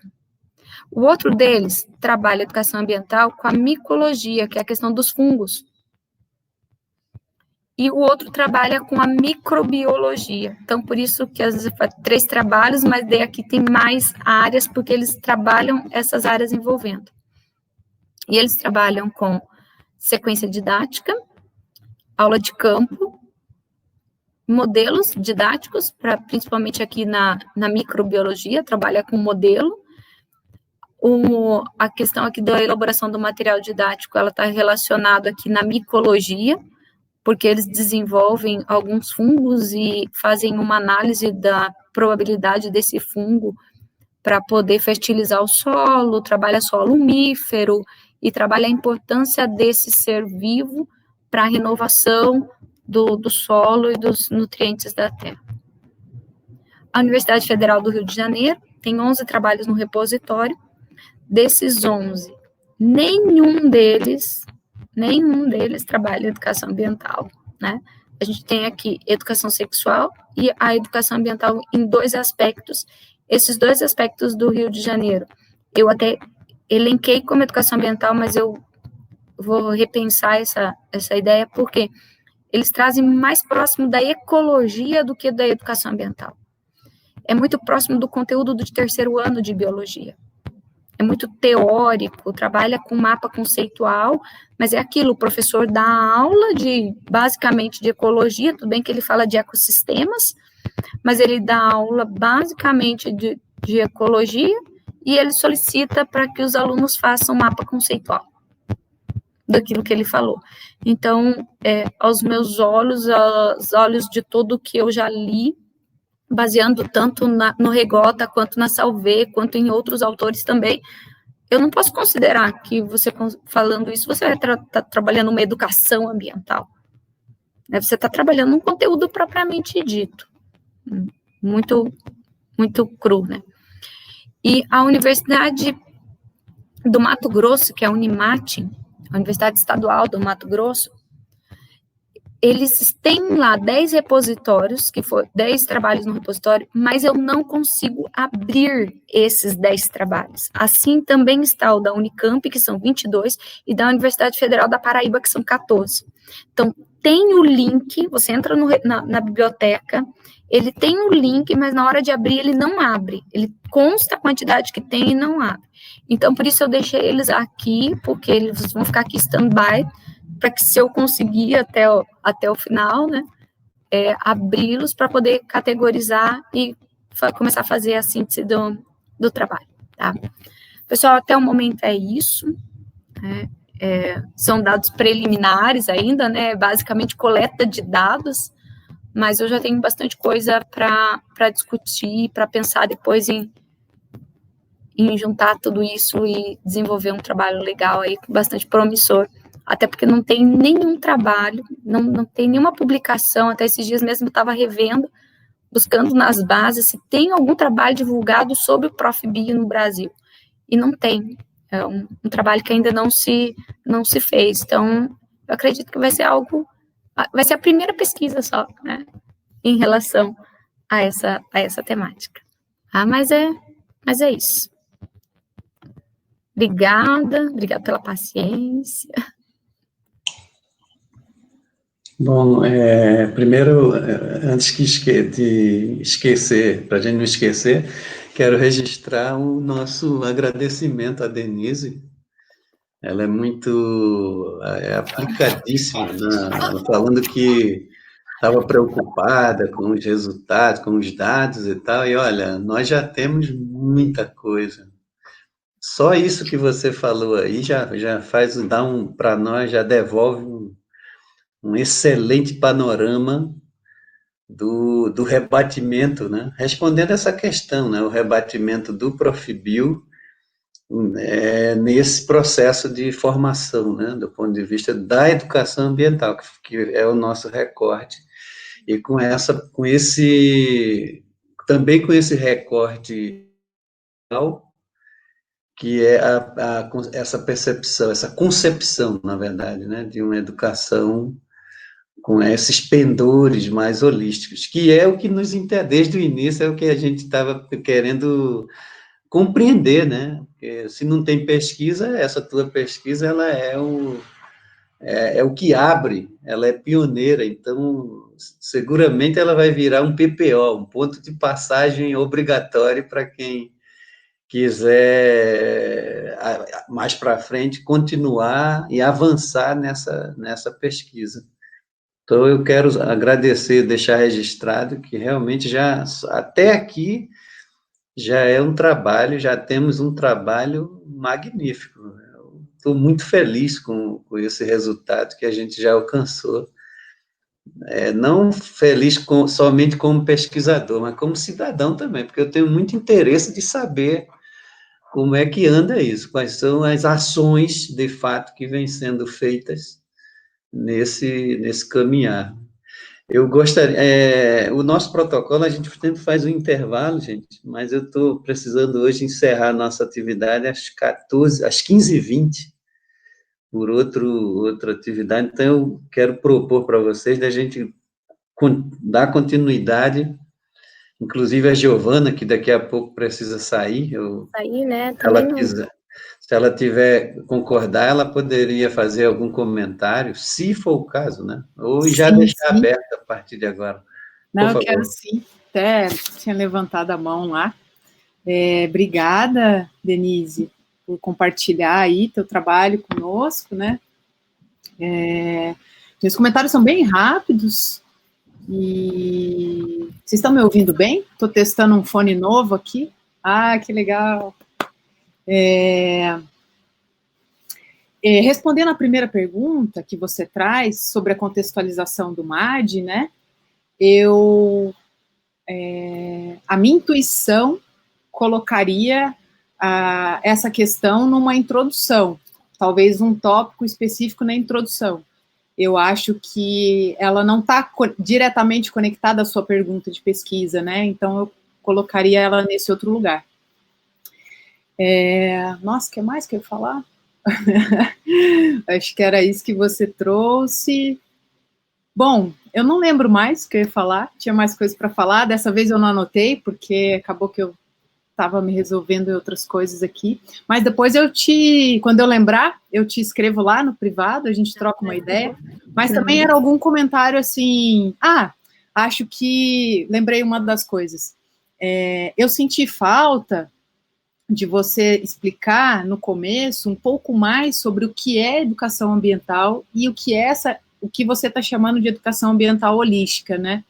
O outro deles trabalha educação ambiental com a micologia, que é a questão dos fungos. E o outro trabalha com a microbiologia. Então, por isso que às vezes faz 3 trabalhos, mas daí aqui tem mais áreas, porque eles trabalham essas áreas envolvendo. E eles trabalham com sequência didática, aula de campo, modelos didáticos, principalmente aqui na microbiologia, trabalha com modelo. A questão aqui da elaboração do material didático, ela está relacionada aqui na micologia, porque eles desenvolvem alguns fungos e fazem uma análise da probabilidade desse fungo para poder fertilizar o solo, trabalha solo umífero e trabalha a importância desse ser vivo para a renovação do solo e dos nutrientes da terra. A Universidade Federal do Rio de Janeiro tem 11 trabalhos no repositório. Desses 11, nenhum deles trabalha educação ambiental, né? A gente tem aqui educação sexual e a educação ambiental em 2 aspectos. Esses 2 aspectos do Rio de Janeiro, eu até elenquei como educação ambiental, mas eu vou repensar essa ideia, porque eles trazem mais próximo da ecologia do que da educação ambiental. É muito próximo do conteúdo do 3º ano de biologia. É muito teórico, trabalha com mapa conceitual, mas é aquilo, o professor dá aula basicamente de ecologia, tudo bem que ele fala de ecossistemas, mas ele dá aula basicamente de ecologia e ele solicita para que os alunos façam um mapa conceitual daquilo que ele falou. Então, aos meus olhos, aos olhos de tudo que eu já li, baseando tanto no Regota, quanto na Salvé, quanto em outros autores também, eu não posso considerar que você, falando isso, você vai estar trabalhando uma educação ambiental. né? Você está trabalhando um conteúdo propriamente dito, muito, muito cru, né? E a Universidade do Mato Grosso, que é a Unimat, a Universidade Estadual do Mato Grosso, eles têm lá 10 repositórios, que foi 10 trabalhos no repositório, mas eu não consigo abrir esses 10 trabalhos. Assim também está o da Unicamp, que são 22, e da Universidade Federal da Paraíba, que são 14. Então, tem o link, você entra na biblioteca, ele tem o link, mas na hora de abrir ele não abre. Ele consta a quantidade que tem e não abre. Então, por isso eu deixei eles aqui, porque eles vão ficar aqui stand-by, para que se eu conseguir até o final, né, abri-los para poder categorizar e começar a fazer a síntese do trabalho, tá? Pessoal, até o momento é isso, né? São dados preliminares ainda, né, basicamente coleta de dados, mas eu já tenho bastante coisa para discutir, para pensar depois em juntar tudo isso e desenvolver um trabalho legal aí, bastante promissor, até porque não tem nenhum trabalho, não tem nenhuma publicação, até esses dias mesmo eu estava revendo, buscando nas bases se tem algum trabalho divulgado sobre o Prof. Bio no Brasil, e não tem, é um trabalho que ainda não se fez, então eu acredito que vai ser a primeira pesquisa só, né, em relação a essa temática. Mas é isso. Obrigada pela paciência. Bom, primeiro, antes de esquecer, para a gente não esquecer, quero registrar o nosso agradecimento à Denise. Ela é muito aplicadíssima, né? Ela falando que estava preocupada com os resultados, com os dados e tal, e olha, nós já temos muita coisa. Só isso que você falou aí já faz, para nós, já devolve um excelente panorama do rebatimento, né? Respondendo essa questão, né? O rebatimento do Prof. Bio nesse processo de formação, né? Do ponto de vista da educação ambiental, que é o nosso recorte. E também com esse recorte que é essa percepção, essa concepção, na verdade, né, de uma educação com esses pendores mais holísticos, que é o que nos interessa, desde o início, é o que a gente estava querendo compreender, né, porque se não tem pesquisa, essa tua pesquisa, ela é o que abre, ela é pioneira, então, seguramente ela vai virar um PPO, um ponto de passagem obrigatório para quem quiser, mais para frente, continuar e avançar nessa pesquisa. Então, eu quero agradecer, deixar registrado que realmente até aqui, já temos um trabalho magnífico. Estou muito feliz com esse resultado que a gente já alcançou. Não feliz somente como pesquisador, mas como cidadão também, porque eu tenho muito interesse de saber como é que anda isso, quais são as ações, de fato, que vêm sendo feitas nesse caminhar. Eu gostaria, o nosso protocolo, a gente sempre faz um intervalo, gente, mas eu estou precisando hoje encerrar a nossa atividade às 15h20, por outra atividade, então eu quero propor para vocês da gente dar continuidade. Inclusive a Giovana, que daqui a pouco precisa sair, né? Se ela tiver concordar, ela poderia fazer algum comentário, se for o caso, né? Ou já deixar aberto a partir de agora. Não, eu quero sim. Até tinha levantado a mão lá. Obrigada, Denise, por compartilhar aí teu trabalho conosco, né? Meus comentários são bem rápidos. E vocês estão me ouvindo bem? Estou testando um fone novo aqui. Que legal. Respondendo à primeira pergunta que você traz sobre a contextualização do MAD, né? A minha intuição colocaria essa questão numa introdução, talvez um tópico específico na introdução. eu acho que ela não está diretamente conectada à sua pergunta de pesquisa, né? Então, eu colocaria ela nesse outro lugar. Nossa, o que mais que eu ia falar? Acho que era isso que você trouxe. Bom, eu não lembro mais o que eu ia falar, tinha mais coisas para falar, dessa vez eu não anotei, porque acabou que eu estava me resolvendo em outras coisas aqui, mas depois quando eu lembrar, eu te escrevo lá no privado, a gente troca uma ideia, mas também era algum comentário assim, acho que, lembrei uma das coisas, eu senti falta de você explicar no começo um pouco mais sobre o que é educação ambiental e o que você está chamando de educação ambiental holística, né?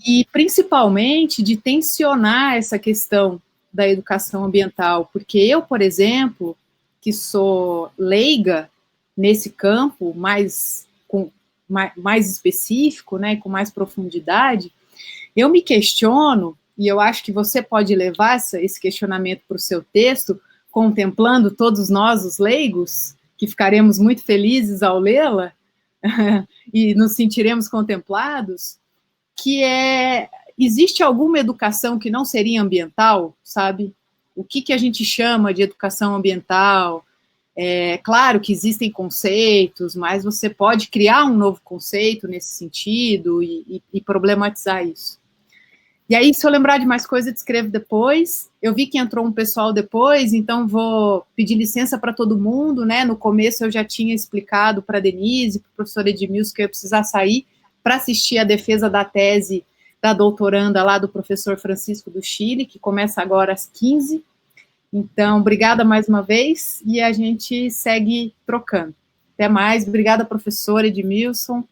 E principalmente de tensionar essa questão da educação ambiental, porque eu, por exemplo, que sou leiga nesse campo mais específico, né, com mais profundidade, eu me questiono, e eu acho que você pode levar esse questionamento para o seu texto, contemplando todos nós, os leigos, que ficaremos muito felizes ao lê-la, e nos sentiremos contemplados, que existe alguma educação que não seria ambiental, sabe? O que a gente chama de educação ambiental? Claro que existem conceitos, mas você pode criar um novo conceito nesse sentido e problematizar isso. E aí, se eu lembrar de mais coisa, eu te escrevo depois. Eu vi que entrou um pessoal depois, então vou pedir licença para todo mundo, né? No começo eu já tinha explicado para a Denise, para o professor Edmilson, que eu ia precisar sair para assistir a defesa da tese da doutoranda lá do professor Francisco do Chile, que começa agora às 15. Então, obrigada mais uma vez, e a gente segue trocando. Até mais, obrigada, professor Edmilson.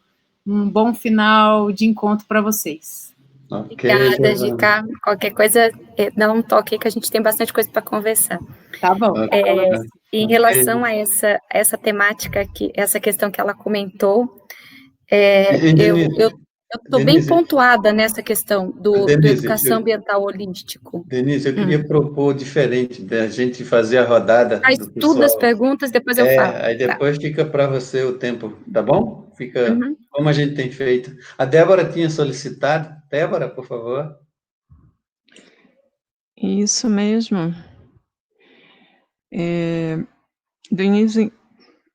Um bom final de encontro para vocês. Obrigada, Gica. Qualquer coisa, dá um toque aí que a gente tem bastante coisa para conversar. Tá bom. Em relação a essa temática, essa questão que ela comentou, eu estou bem pontuada nessa questão do educação ambiental holístico. Denise, eu queria propor diferente, da gente fazer a rodada. Faz tudo as perguntas, depois eu falo. Aí depois fica para você o tempo, tá bom? Fica como a gente tem feito. A Débora tinha solicitado. Débora, por favor. Isso mesmo. Denise,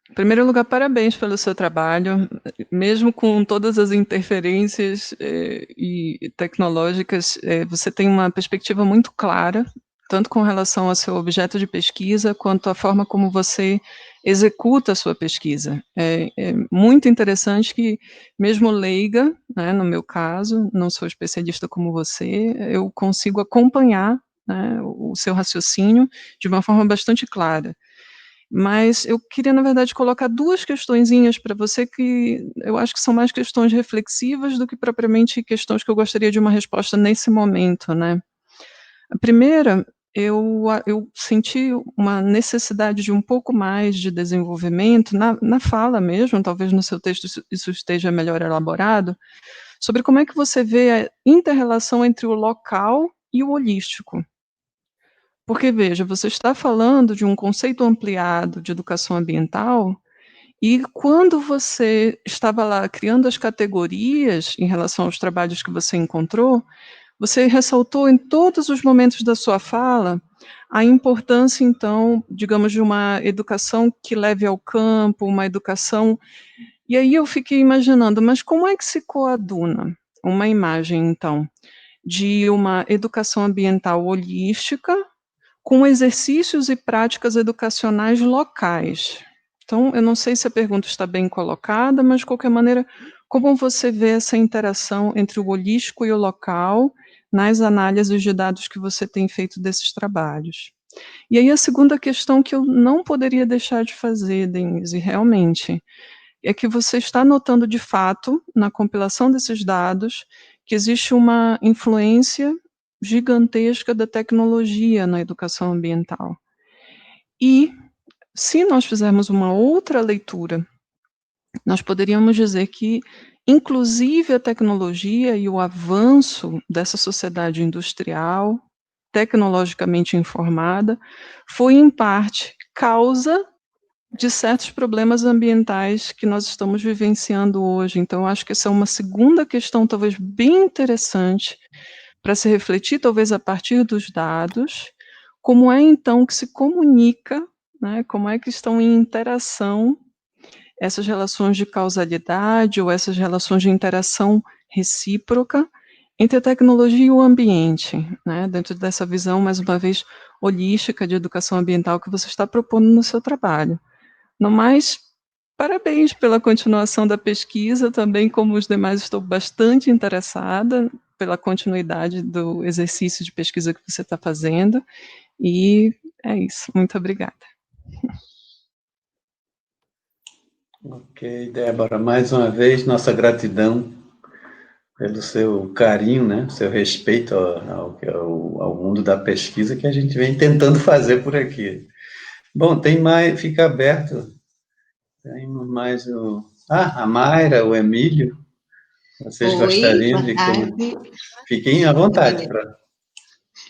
em primeiro lugar, parabéns pelo seu trabalho, mesmo com todas as interferências e tecnológicas, você tem uma perspectiva muito clara, tanto com relação ao seu objeto de pesquisa, quanto à forma como você executa a sua pesquisa. É muito interessante que, mesmo leiga, né, no meu caso, não sou especialista como você, eu consigo acompanhar, né, o seu raciocínio de uma forma bastante clara. Mas eu queria, na verdade, colocar duas questõezinhas para você que eu acho que são mais questões reflexivas do que propriamente questões que eu gostaria de uma resposta nesse momento, né. A primeira, eu senti uma necessidade de um pouco mais de desenvolvimento na fala mesmo, talvez no seu texto isso esteja melhor elaborado, sobre como é que você vê a inter-relação entre o local e o holístico. Porque, veja, você está falando de um conceito ampliado de educação ambiental, e quando você estava lá criando as categorias em relação aos trabalhos que você encontrou, você ressaltou em todos os momentos da sua fala a importância, então, digamos, de uma educação que leve ao campo, uma educação. E aí eu fiquei imaginando, mas como é que se coaduna uma imagem, então, de uma educação ambiental holística com exercícios e práticas educacionais locais? Então, eu não sei se a pergunta está bem colocada, mas, de qualquer maneira, como você vê essa interação entre o holístico e o local nas análises de dados que você tem feito desses trabalhos? E aí a segunda questão que eu não poderia deixar de fazer, Denise, realmente, é que você está notando de fato, na compilação desses dados, que existe uma influência gigantesca da tecnologia na educação ambiental. E, se nós fizermos uma outra leitura, nós poderíamos dizer que, inclusive, a tecnologia e o avanço dessa sociedade industrial, tecnologicamente informada, foi, em parte, causa de certos problemas ambientais que nós estamos vivenciando hoje. Então, eu acho que essa é uma segunda questão, talvez bem interessante, para se refletir, talvez a partir dos dados, como é então que se comunica, né, como é que estão em interação essas relações de causalidade ou essas relações de interação recíproca entre a tecnologia e o ambiente, né, dentro dessa visão, mais uma vez, holística de educação ambiental que você está propondo no seu trabalho. No mais, parabéns pela continuação da pesquisa, também como os demais estou bastante interessada pela continuidade do exercício de pesquisa que você está fazendo, e é isso, muito obrigada. Ok, Débora, mais uma vez, nossa gratidão pelo seu carinho, né, seu respeito ao mundo da pesquisa que a gente vem tentando fazer por aqui. Bom, tem mais, fica aberto, tem mais a Mayra, o Emílio, vocês Oi, gostariam boa de tarde. Fiquem à vontade. Olha,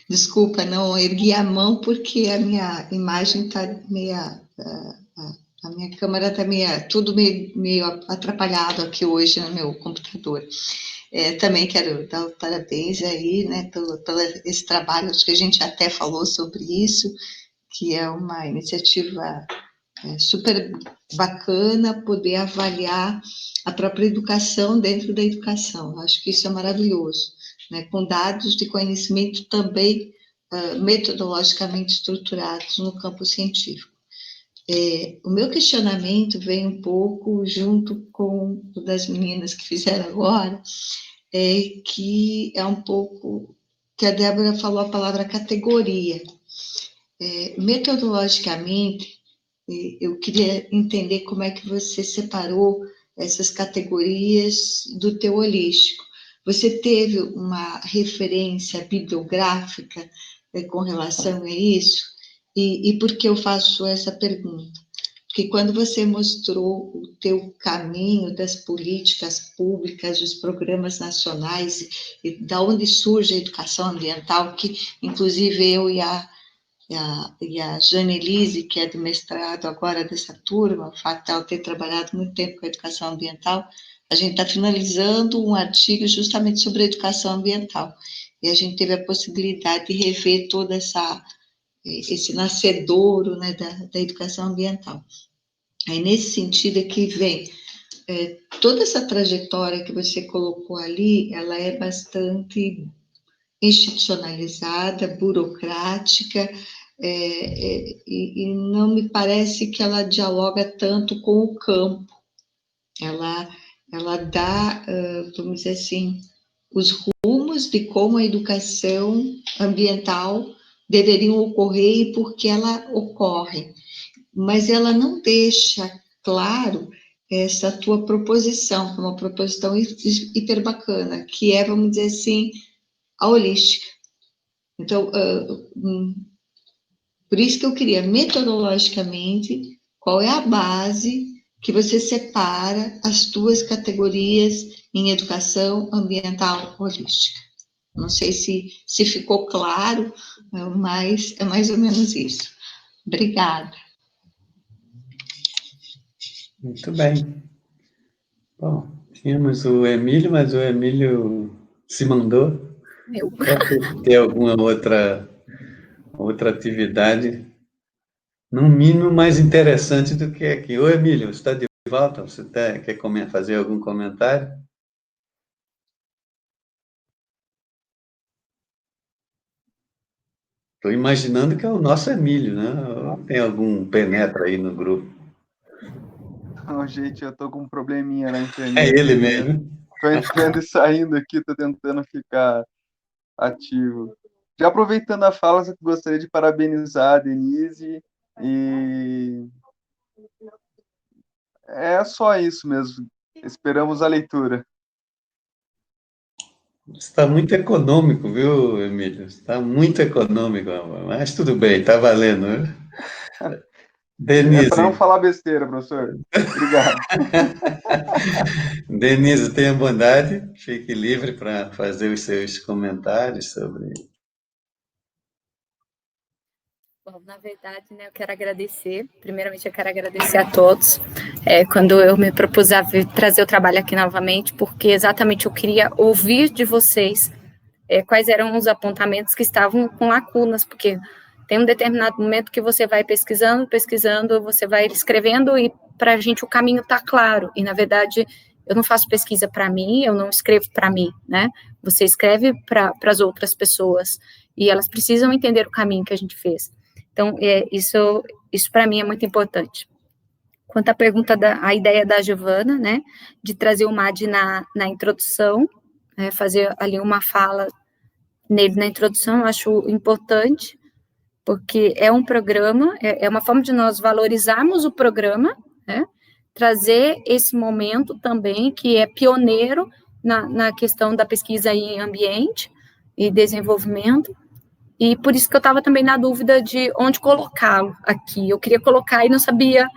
desculpa, não ergui a mão porque a minha imagem está meia. A minha câmera está tudo meio atrapalhado aqui hoje no meu computador. Também quero dar parabéns aí, né, pelo esse trabalho, acho que a gente até falou sobre isso, que é uma iniciativa super bacana poder avaliar a própria educação dentro da educação. Acho que isso é maravilhoso, né? Com dados de conhecimento também metodologicamente estruturados no campo científico. O meu questionamento vem um pouco junto com o das meninas que fizeram agora, que é um pouco que a Débora falou a palavra categoria. Metodologicamente, eu queria entender como é que você separou essas categorias do teu holístico. Você teve uma referência bibliográfica com relação a isso? E por que eu faço essa pergunta? Porque quando você mostrou o teu caminho das políticas públicas, dos programas nacionais, e da onde surge a educação ambiental, que inclusive eu e a Jane Elise, que é do mestrado agora dessa turma, o fato de ela ter trabalhado muito tempo com a educação ambiental, a gente está finalizando um artigo justamente sobre a educação ambiental. E a gente teve a possibilidade de rever toda esse nascedouro, né, da educação ambiental. Aí, nesse sentido, é que vem toda essa trajetória que você colocou ali, ela é bastante institucionalizada, burocrática, e não me parece que ela dialoga tanto com o campo. Ela dá, vamos dizer assim, os rumos de como a educação ambiental deveriam ocorrer e por que ela ocorre. Mas ela não deixa claro essa tua proposição, que é uma proposição hiper bacana, que é, vamos dizer assim, a holística. Então, por isso que eu queria, metodologicamente, qual é a base que você separa as tuas categorias em educação ambiental holística. Não sei se ficou claro, mas é mais ou menos isso. Obrigada. Muito bem. Bom, tínhamos o Emílio, mas o Emílio se mandou. Deve ter alguma outra atividade, no mínimo mais interessante do que aqui. Ô, Emílio, você está de volta? Você quer fazer algum comentário? Estou imaginando que é o nosso Emílio, né? Ou tem algum penetra aí no grupo? Não, gente, eu tô com um probleminha na internet. É ele mesmo. Tô entrando e saindo aqui, tô tentando ficar ativo. Já aproveitando a fala, eu gostaria de parabenizar a Denise e é só isso mesmo. Esperamos a leitura. Está muito econômico, viu, Emílio? Está muito econômico, mas tudo bem, está valendo, né? Denise. É para não falar besteira, professor. Obrigado. Denise, tenha bondade, fique livre para fazer os seus comentários sobre. Bom, na verdade, né, eu quero agradecer. Primeiramente, eu quero agradecer a todos. Quando eu me propus a trazer o trabalho aqui novamente, porque exatamente eu queria ouvir de vocês quais eram os apontamentos que estavam com lacunas, porque tem um determinado momento que você vai pesquisando, você vai escrevendo e para a gente o caminho está claro. E, na verdade, eu não faço pesquisa para mim, eu não escrevo para mim, né? Você escreve para as outras pessoas e elas precisam entender o caminho que a gente fez. Então, isso para mim é muito importante. Quanto à pergunta, a ideia da Giovana, né, de trazer o MAD na introdução, fazer ali uma fala nele na introdução, eu acho importante, porque é um programa, é uma forma de nós valorizarmos o programa, né, trazer esse momento também, que é pioneiro na questão da pesquisa em ambiente e desenvolvimento, e por isso que eu estava também na dúvida de onde colocá-lo aqui. Eu queria colocar e não sabia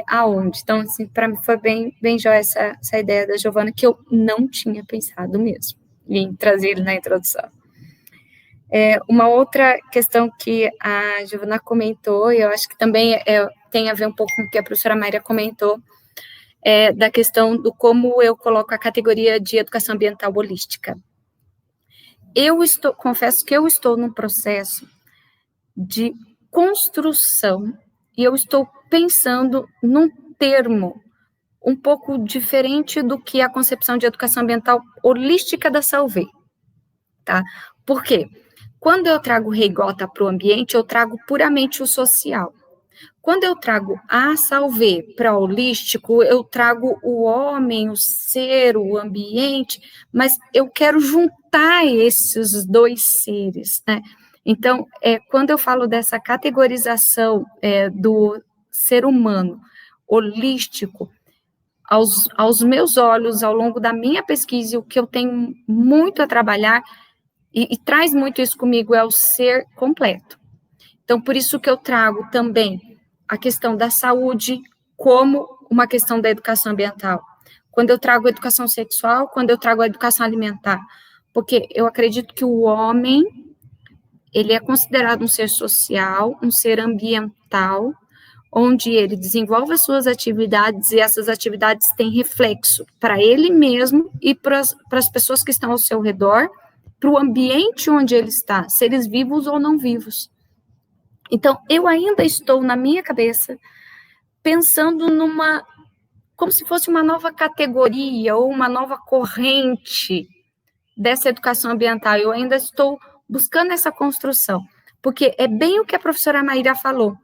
aonde. Então, assim, para mim foi bem jóia essa ideia da Giovana, que eu não tinha pensado mesmo em trazer ele na introdução. Uma outra questão que a Giovana comentou, e eu acho que também tem a ver um pouco com o que a professora Mayra comentou, da questão do como eu coloco a categoria de educação ambiental holística. Confesso que eu estou num processo de construção e eu estou pensando num termo um pouco diferente do que a concepção de educação ambiental holística da Salve, tá? Por quê? Quando eu trago Rei Gota para o ambiente, eu trago puramente o social. Quando eu trago a Salve para o holístico, eu trago o homem, o ser, o ambiente, mas eu quero juntar esses dois seres, né? Então, quando eu falo dessa categorização do ser humano holístico, aos meus olhos, ao longo da minha pesquisa, o que eu tenho muito a trabalhar, e traz muito isso comigo, é o ser completo. Então, por isso que eu trago também a questão da saúde como uma questão da educação ambiental. Quando eu trago a educação sexual, quando eu trago a educação alimentar. Porque eu acredito que o homem, ele é considerado um ser social, um ser ambiental, onde ele desenvolve as suas atividades e essas atividades têm reflexo para ele mesmo e para as pessoas que estão ao seu redor, para o ambiente onde ele está, seres vivos ou não vivos. Então, eu ainda estou, na minha cabeça, pensando como se fosse uma nova categoria ou uma nova corrente dessa educação ambiental. Eu ainda estou buscando essa construção, porque é bem o que a professora Mayra falou.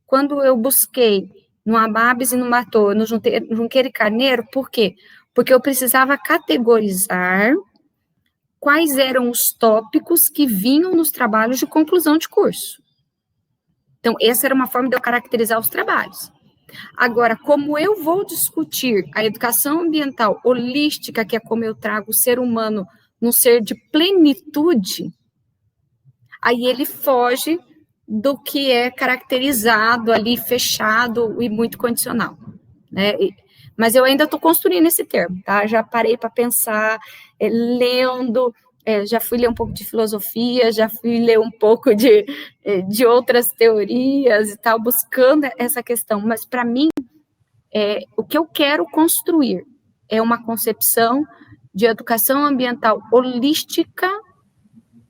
Quando eu busquei no Ababes e no Matô, no Junqueira e Carneiro, por quê? Porque eu precisava categorizar quais eram os tópicos que vinham nos trabalhos de conclusão de curso. Então, essa era uma forma de eu caracterizar os trabalhos. Agora, como eu vou discutir a educação ambiental holística, que é como eu trago o ser humano num ser de plenitude, aí ele foge do que é caracterizado ali, fechado e muito condicional, né? Mas eu ainda estou construindo esse termo, tá? Já parei para pensar, lendo, já fui ler um pouco de filosofia, já fui ler um pouco de outras teorias e tal, buscando essa questão. Mas, para mim, o que eu quero construir é uma concepção de educação ambiental holística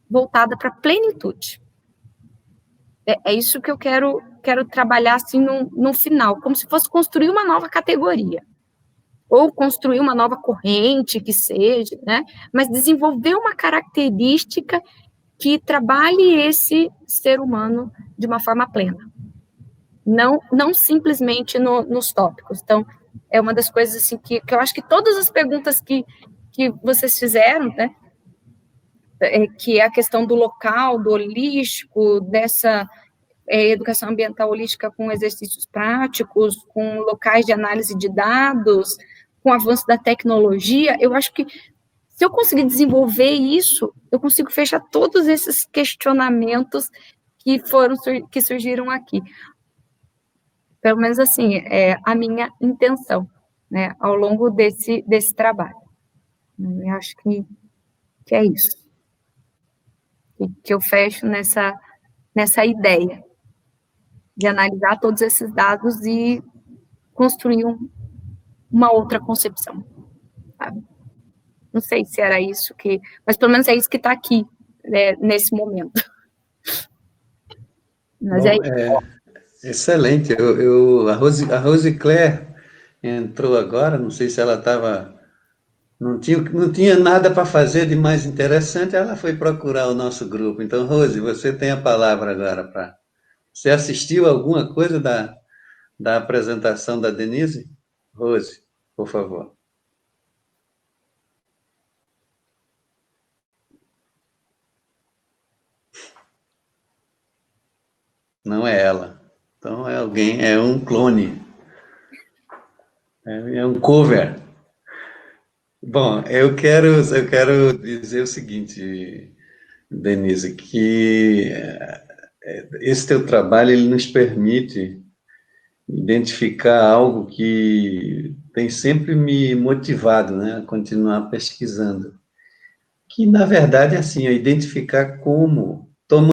voltada para a plenitude. É isso que eu quero trabalhar assim no final, como se fosse construir uma nova categoria, ou construir uma nova corrente, que seja, né? Mas desenvolver uma característica que trabalhe esse ser humano de uma forma plena. Não simplesmente nos tópicos. Então, é uma das coisas assim que eu acho que todas as perguntas que vocês fizeram, né? Que é a questão do local, do holístico, dessa educação ambiental holística com exercícios práticos, com locais de análise de dados, com o avanço da tecnologia, eu acho que se eu conseguir desenvolver isso, eu consigo fechar todos esses questionamentos que surgiram aqui. Pelo menos assim, é a minha intenção, né, ao longo desse trabalho. Eu acho que é isso. Que eu fecho nessa ideia. de analisar todos esses dados e construir uma outra concepção, sabe? Não sei se era isso que... Mas pelo menos é isso que está aqui, né, nesse momento. Mas Bom, excelente. A Rose Claire entrou agora, não sei se ela estava... Não tinha nada para fazer de mais interessante, ela foi procurar o nosso grupo. Então, Rose, você tem a palavra agora. Você assistiu alguma coisa da apresentação da Denise? Rose, por favor. Não é ela. Então, é um clone. É um cover. Bom, eu quero dizer o seguinte, Denise, que esse teu trabalho ele nos permite identificar algo que tem sempre me motivado, né, a continuar pesquisando. Que, na verdade, é assim, é identificar como